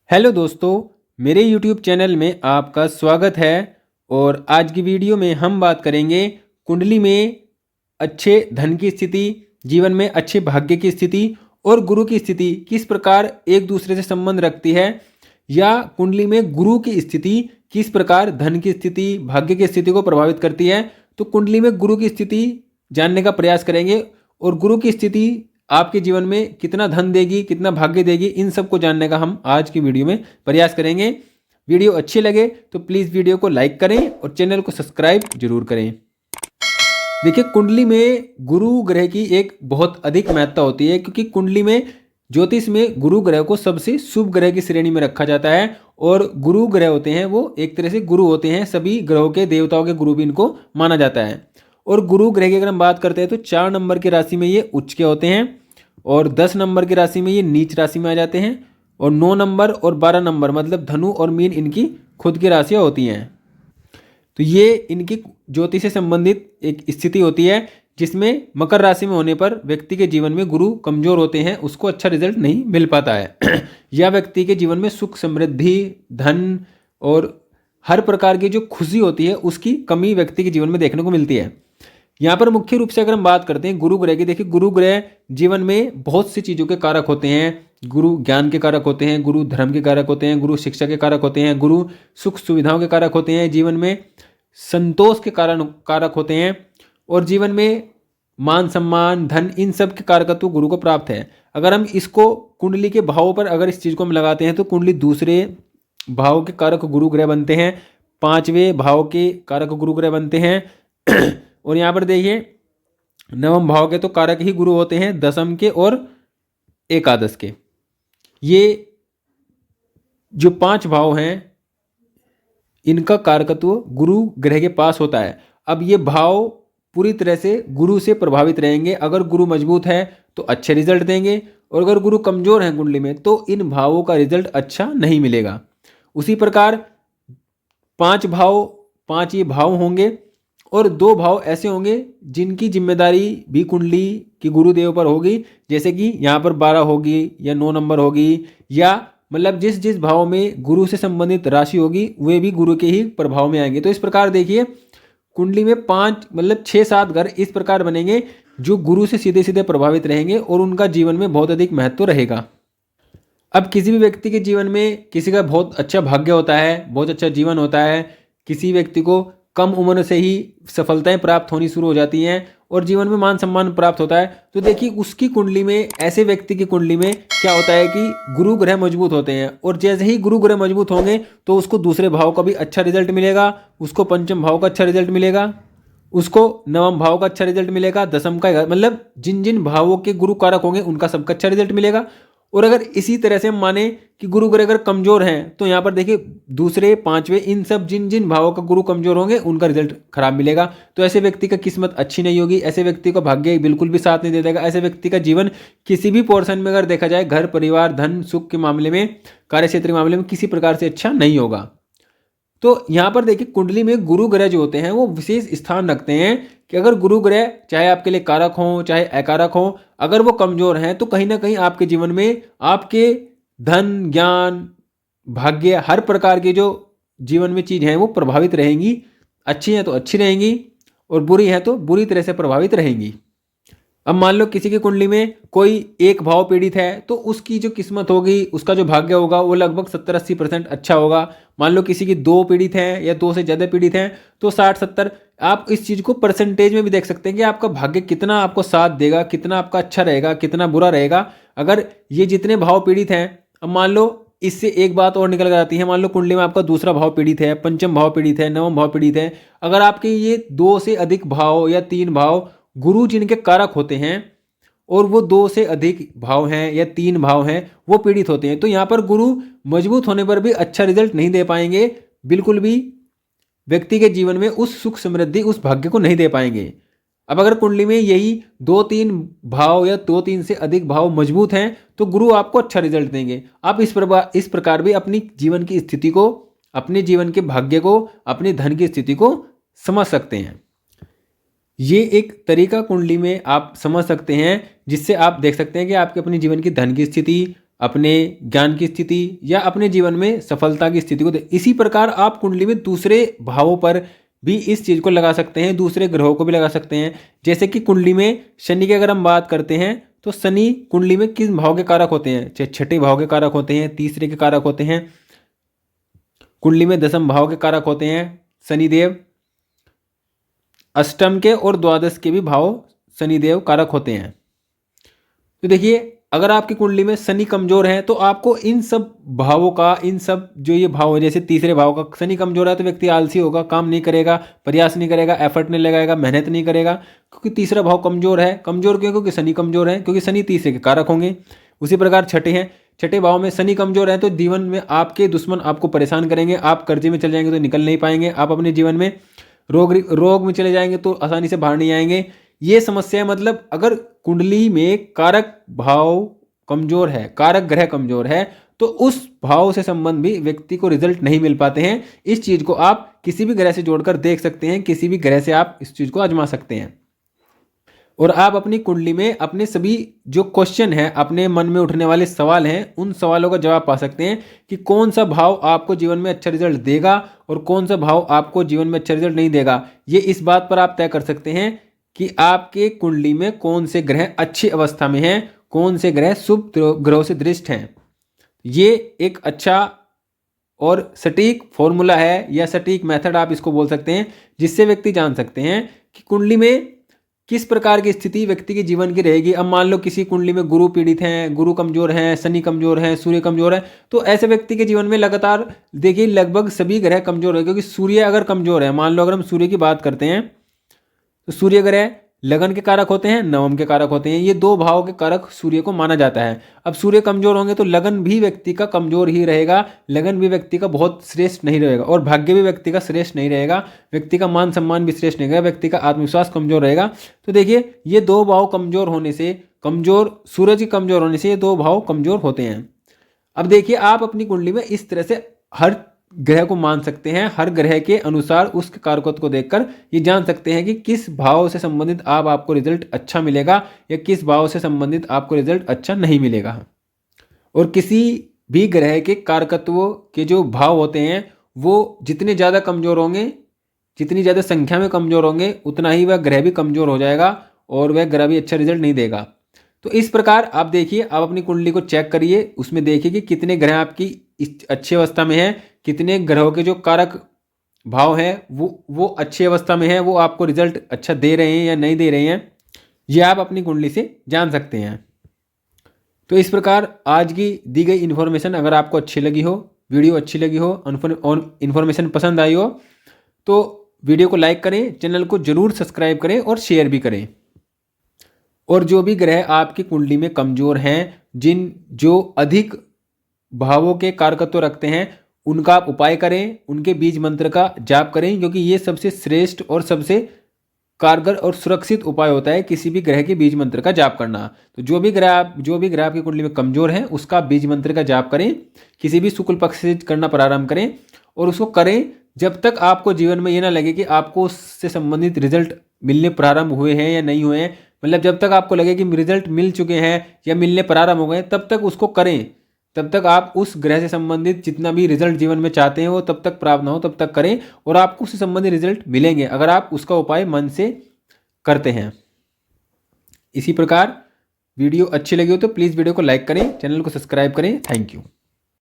Hello दोस्तों, मेरे YouTube channel में आपका स्वागत है। और आज की वीडियो में हम बात करेंगे कुंडली में अच्छे धन की स्थिति, जीवन में अच्छे भाग्य की स्थिति और गुरु की स्थिति किस प्रकार एक दूसरे से संबंध रखती है, या कुंडली में गुरु की स्थिति किस प्रकार धन की स्थिति, भाग्य की स्थिति को प्रभावित करती है। तो कुंडली में गुरु की स्थिति जानने का प्रयास करेंगे और गुरु की स्थिति आपके जीवन में कितना धन देगी, कितना भाग्य देगी, इन सब को जानने का हम आज की वीडियो में प्रयास करेंगे। वीडियो अच्छी लगे तो प्लीज़ वीडियो को लाइक करें और चैनल को सब्सक्राइब जरूर करें। देखिए, कुंडली में गुरु ग्रह की एक बहुत अधिक महत्ता होती है, क्योंकि कुंडली में ज्योतिष में गुरु ग्रह को सबसे शुभ ग्रह की श्रेणी में रखा जाता है। और गुरु ग्रह होते हैं वो एक तरह से गुरु होते हैं, सभी ग्रहों के देवताओं के गुरु भी इनको माना जाता है। और गुरु ग्रह की अगर हम बात करते हैं तो 4 नंबर की राशि में ये उच्च के होते हैं और 10 नंबर की राशि में ये नीच राशि में आ जाते हैं। और 9 नंबर और 12 नंबर मतलब धनु और मीन इनकी खुद की राशियाँ होती हैं। तो ये इनकी ज्योतिष से संबंधित एक स्थिति होती है, जिसमें मकर राशि में होने पर व्यक्ति के जीवन में गुरु कमजोर होते हैं, उसको अच्छा रिजल्ट नहीं मिल पाता है या व्यक्ति के जीवन में सुख, समृद्धि, धन और हर प्रकार की जो खुशी होती है उसकी कमी व्यक्ति के जीवन में देखने को मिलती है। यहाँ पर मुख्य रूप से अगर हम बात करते हैं गुरु ग्रह की, देखिए गुरु ग्रह जीवन में बहुत सी चीज़ों के कारक होते हैं। गुरु ज्ञान के कारक होते हैं, गुरु धर्म के कारक होते हैं, गुरु शिक्षा के कारक होते हैं, गुरु सुख सुविधाओं के कारक होते हैं, जीवन में संतोष के कारक होते हैं और जीवन में मान सम्मान, धन, इन सब के कारकत्व गुरु को प्राप्त है। अगर हम इसको कुंडली के भावों पर अगर इस चीज़ को हम लगाते हैं तो कुंडली दूसरे भाव के कारक गुरु ग्रह बनते हैं, 5वें भाव के कारक गुरु ग्रह बनते हैं और यहाँ पर देखिए नवम भाव के तो कारक ही गुरु होते हैं, दशम के और एकादश के। ये जो 5 भाव हैं इनका कारकत्व गुरु ग्रह के पास होता है। अब ये भाव पूरी तरह से गुरु से प्रभावित रहेंगे। अगर गुरु मजबूत है तो अच्छे रिजल्ट देंगे और अगर गुरु कमजोर हैं कुंडली में तो इन भावों का रिजल्ट अच्छा नहीं मिलेगा। उसी प्रकार 5 ये भाव होंगे और 2 भाव ऐसे होंगे जिनकी जिम्मेदारी भी कुंडली की गुरुदेव पर होगी, जैसे कि यहाँ पर 12 होगी या 9 नंबर होगी, या मतलब जिस जिस भाव में गुरु से संबंधित राशि होगी वे भी गुरु के ही प्रभाव में आएंगे। तो इस प्रकार देखिए कुंडली में 5 मतलब 6-7 घर इस प्रकार बनेंगे जो गुरु से सीधे सीधे प्रभावित रहेंगे और उनका जीवन में बहुत अधिक महत्व रहेगा। अब किसी भी व्यक्ति के जीवन में किसी का बहुत अच्छा भाग्य होता है, बहुत अच्छा जीवन होता है, किसी व्यक्ति को कम उम्र से ही सफलताएं प्राप्त होनी शुरू हो जाती हैं और जीवन में मान सम्मान प्राप्त होता है। तो देखिए उसकी कुंडली में, ऐसे व्यक्ति की कुंडली में क्या होता है कि गुरु ग्रह मजबूत होते हैं और जैसे ही गुरु ग्रह मजबूत होंगे तो उसको दूसरे भाव का भी अच्छा रिजल्ट मिलेगा, उसको पंचम भाव का अच्छा रिजल्ट मिलेगा, उसको नवम भाव का अच्छा रिजल्ट मिलेगा, दशम का, मतलब जिन जिन भावों के गुरु कारक होंगे उनका सबका अच्छा रिजल्ट मिलेगा। और अगर इसी तरह से हम माने कि गुरु ग्रह अगर कमजोर हैं तो यहाँ पर देखिए दूसरे, 5वें, इन सब जिन जिन भावों का गुरु कमजोर होंगे उनका रिजल्ट खराब मिलेगा। तो ऐसे व्यक्ति का किस्मत अच्छी नहीं होगी, ऐसे व्यक्ति का भाग्य बिल्कुल भी साथ नहीं दे देगा। ऐसे व्यक्ति का जीवन किसी भी पोर्शन में अगर देखा जाए, घर, परिवार, धन, सुख के मामले में, कार्य क्षेत्र के मामले में किसी प्रकार से अच्छा नहीं होगा। तो यहाँ पर देखिए कुंडली में गुरु ग्रह जो होते हैं वो विशेष स्थान रखते हैं कि अगर गुरु ग्रह चाहे आपके लिए कारक हों चाहे अकारक हों, अगर वो कमजोर हैं तो कहीं ना कहीं आपके जीवन में आपके धन, ज्ञान, भाग्य, हर प्रकार की जो जीवन में चीज़ हैं वो प्रभावित रहेंगी। अच्छी हैं तो अच्छी रहेंगी और बुरी हैं तो बुरी तरह से प्रभावित रहेंगी। अब मान लो किसी की कुंडली में कोई एक भाव पीड़ित है तो उसकी जो किस्मत होगी, उसका जो भाग्य होगा वो लगभग 70-80% अच्छा होगा। मान लो किसी की 2 पीड़ित हैं या 2 से ज़्यादा पीड़ित हैं तो 60-70, आप इस चीज़ को परसेंटेज में भी देख सकते हैं कि आपका भाग्य कितना आपको साथ देगा, कितना आपका अच्छा रहेगा, कितना बुरा रहेगा। अगर ये जितने भाव पीड़ित हैं, अब मान लो इससे एक बात और निकल कर आती है, मान लो कुंडली में आपका दूसरा भाव पीड़ित है, पंचम भाव पीड़ित है, नवम भाव पीड़ित है, अगर आपके ये 2 से अधिक भाव या 3 भाव गुरु जिनके कारक होते हैं और वो 2 से अधिक भाव हैं या 3 भाव हैं वो पीड़ित होते हैं, तो यहाँ पर गुरु मजबूत होने पर भी अच्छा रिजल्ट नहीं दे पाएंगे, बिल्कुल भी व्यक्ति के जीवन में उस सुख, समृद्धि, उस भाग्य को नहीं दे पाएंगे। अब अगर कुंडली में यही 2-3 भाव या 2-3 से अधिक भाव मजबूत हैं तो गुरु आपको अच्छा रिजल्ट देंगे। आप इस प्रकार भी अपनी जीवन की स्थिति को, अपने जीवन के भाग्य को, अपनी धन की स्थिति को समझ सकते हैं। ये एक तरीका कुंडली में आप समझ सकते हैं जिससे आप देख सकते हैं कि आपके अपने जीवन की धन की स्थिति, अपने ज्ञान की स्थिति या अपने जीवन में सफलता की स्थिति को इसी प्रकार आप कुंडली में दूसरे भावों पर भी इस चीज़ को लगा सकते हैं, दूसरे ग्रहों को भी लगा सकते हैं। जैसे कि कुंडली में शनि की अगर हम बात करते हैं तो शनि कुंडली में किस भाव के कारक होते हैं? चाहे छठे भाव के कारक होते हैं, तीसरे के कारक होते हैं, कुंडली में दसम भाव के कारक होते हैं शनिदेव, अष्टम के और द्वादश के भी भाव शनिदेव कारक होते हैं। तो देखिए अगर आपकी कुंडली में शनि कमजोर है तो आपको इन सब भावों का, इन सब जो ये भाव है, जैसे तीसरे भाव का शनि कमजोर है तो व्यक्ति आलसी होगा, काम नहीं करेगा, प्रयास नहीं करेगा, एफर्ट नहीं लगाएगा, मेहनत नहीं करेगा, क्योंकि तीसरा भाव कमजोर है। कमजोर क्यों? क्योंकि शनि कमजोर है, क्योंकि शनि तीसरे के कारक होंगे। उसी प्रकार छठे हैं, छठे भाव में शनि कमजोर है तो जीवन में आपके दुश्मन आपको परेशान करेंगे, आप कर्जे में चले जाएंगे तो निकल नहीं पाएंगे, आप अपने जीवन में रोग में चले जाएंगे तो आसानी से बाहर नहीं आएंगे। ये समस्या है। मतलब अगर कुंडली में कारक भाव कमजोर है, कारक ग्रह कमजोर है, तो उस भाव से संबंध भी व्यक्ति को रिजल्ट नहीं मिल पाते हैं। इस चीज को आप किसी भी ग्रह से जोड़कर देख सकते हैं, किसी भी ग्रह से आप इस चीज को आजमा सकते हैं और आप अपनी कुंडली में अपने सभी जो क्वेश्चन है, अपने मन में उठने वाले सवाल हैं, उन सवालों का जवाब पा सकते हैं कि कौन सा भाव आपको जीवन में अच्छा रिजल्ट देगा और कौन सा भाव आपको जीवन में अच्छा रिजल्ट नहीं देगा। ये इस बात पर आप तय कर सकते हैं कि आपके कुंडली में कौन से ग्रह अच्छी अवस्था में हैं, कौन से ग्रह शुभ ग्रहों से दृष्ट हैं। ये एक अच्छा और सटीक फॉर्मूला है या सटीक मेथड आप इसको बोल सकते हैं, जिससे व्यक्ति जान सकते हैं कि कुंडली में किस प्रकार की स्थिति व्यक्ति के जीवन की रहेगी। अब मान लो किसी कुंडली में गुरु पीड़ित हैं, गुरु कमजोर हैं, शनि कमजोर हैं, सूर्य कमजोर है, तो ऐसे व्यक्ति के जीवन में लगातार देखिए लगभग सभी ग्रह कमजोर है। क्योंकि सूर्य अगर कमजोर है, मान लो अगर हम सूर्य की बात करते हैं तो सूर्य ग्रह लगन के कारक होते हैं, नवम के कारक होते हैं। ये दो भाव के कारक सूर्य को माना जाता है। अब सूर्य कमजोर होंगे तो लगन भी व्यक्ति का कमजोर ही रहेगा, लगन भी व्यक्ति का बहुत श्रेष्ठ नहीं रहेगा और भाग्य भी व्यक्ति का श्रेष्ठ नहीं रहेगा, व्यक्ति का मान सम्मान भी श्रेष्ठ नहीं रहेगा, व्यक्ति का आत्मविश्वास कमजोर रहेगा। तो देखिए ये दो भाव कमजोर होने से, कमजोर सूरज के कमजोर होने से ये दो भाव कमजोर होते हैं। अब देखिए आप अपनी कुंडली में इस तरह से हर ग्रह को मान सकते हैं, हर ग्रह के अनुसार उसके कारकत्व को देखकर ये जान सकते हैं कि किस भाव से संबंधित आपको रिजल्ट अच्छा मिलेगा या किस भाव से संबंधित आपको रिजल्ट अच्छा नहीं मिलेगा। और किसी भी ग्रह के कारकत्वों के जो भाव होते हैं वो जितने ज़्यादा कमज़ोर होंगे, जितनी ज़्यादा संख्या में कमज़ोर होंगे, उतना ही वह ग्रह भी कमज़ोर हो जाएगा और वह ग्रह भी अच्छा रिजल्ट नहीं देगा। तो इस प्रकार आप देखिए, आप अपनी कुंडली को चेक करिए, उसमें देखिए कि कितने ग्रह आपकी अच्छी अवस्था में है, कितने ग्रहों के जो कारक भाव हैं वो अच्छी अवस्था में है, वो आपको रिजल्ट अच्छा दे रहे हैं या नहीं दे रहे हैं, ये आप अपनी कुंडली से जान सकते हैं। तो इस प्रकार आज की दी गई इन्फॉर्मेशन अगर आपको अच्छी लगी हो, वीडियो अच्छी लगी हो और इन्फॉर्मेशन पसंद आई हो तो वीडियो को लाइक करें, चैनल को जरूर सब्सक्राइब करें और शेयर भी करें। और जो भी ग्रह आपकी कुंडली में कमजोर हैं, जो अधिक भावों के कारकत्व रखते हैं, उनका आप उपाय करें, उनके बीज मंत्र का जाप करें, क्योंकि ये सबसे श्रेष्ठ और सबसे कारगर और सुरक्षित उपाय होता है किसी भी ग्रह के बीज मंत्र का जाप करना। तो जो भी ग्रह आपकी कुंडली में कमजोर है उसका बीज मंत्र का जाप करें, किसी भी शुक्ल पक्ष से करना प्रारंभ करें और उसको करें जब तक आपको जीवन में ये ना लगे कि आपको उससे संबंधित रिजल्ट मिलने प्रारंभ हुए हैं या नहीं हुए हैं। मतलब जब तक आपको लगे कि रिजल्ट मिल चुके हैं या मिलने प्रारंभ हो गए तब तक उसको करें, तब तक आप उस ग्रह से संबंधित जितना भी रिजल्ट जीवन में चाहते हैं वो तब तक प्राप्त ना हो तब तक करें और आपको उससे संबंधित रिजल्ट मिलेंगे अगर आप उसका उपाय मन से करते हैं। इसी प्रकार वीडियो अच्छी लगी हो तो प्लीज़ वीडियो को लाइक करें, चैनल को सब्सक्राइब करें। Thank you.